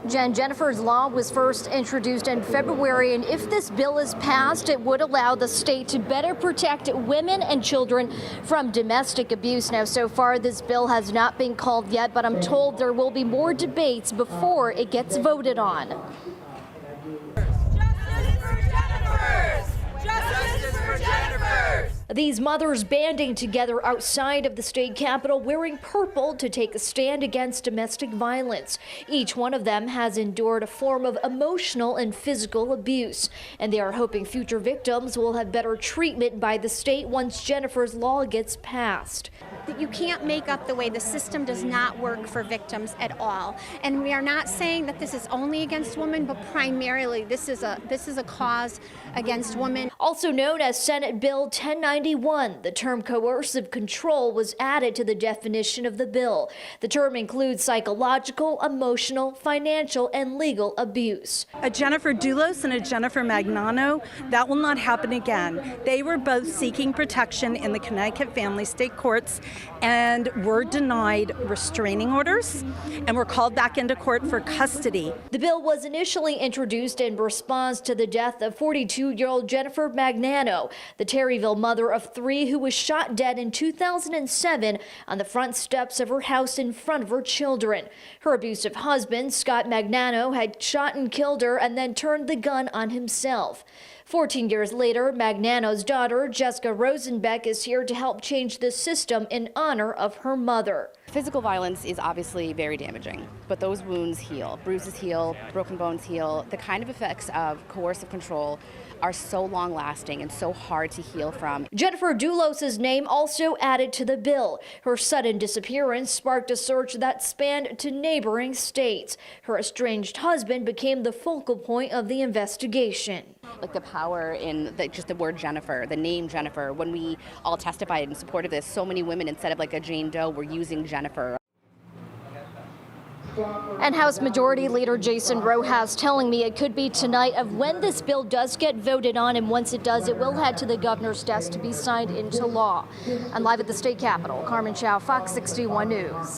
Jen, Jennifer's Law was first introduced in February, and if this bill is passed, it would allow the state to better protect women and children from domestic abuse. Now, so far, this bill has not been called yet, but I'm told there will be more debates before it gets voted on. These mothers banding together outside of the state capitol wearing purple to take a stand against domestic violence. Each one of them has endured a form of emotional and physical abuse, and they are hoping future victims will have better treatment by the state once Jennifer's Law gets passed. You can't make up the way the system does not work for victims at all. And we are not saying that this is only against women, but primarily this is a cause against women. Also known as Senate Bill 1091, the term coercive control was added to the definition of the bill. The term includes psychological, emotional, financial, and legal abuse. A Jennifer Dulos and a Jennifer Magnano, that will not happen again. They were both seeking protection in the Connecticut Family State Courts and were denied restraining orders and were called back into court for custody. The bill was initially introduced in response to the death of 42-year-old Jennifer Magnano, the Terryville mother of 3 who was shot dead in 2007 on the front steps of her house in front of her children. Her abusive husband, Scott Magnano, had shot and killed her and then turned the gun on himself. 14 years later, Magnano's daughter, Jessica Rosenbeck, is here to help change the system in honor of her mother. Physical violence is obviously very damaging, but those wounds heal. Bruises heal, broken bones heal. The kind of effects of coercive control are so long-lasting and so hard to heal from. Jennifer Dulos' name also added to the bill. Her sudden disappearance sparked a search that spanned to neighboring states. Her estranged husband became the focal point of the investigation. Like the power in just the word Jennifer, the name Jennifer. When we all testified in support of this, so many women, instead of like a Jane Doe, were using Jennifer. And House Majority Leader Jason Rojas telling me it could be tonight of when this bill does get voted on, and once it does, it will head to the governor's desk to be signed into law. I'm live at the state capitol. Carmen Chow, Fox 61 News.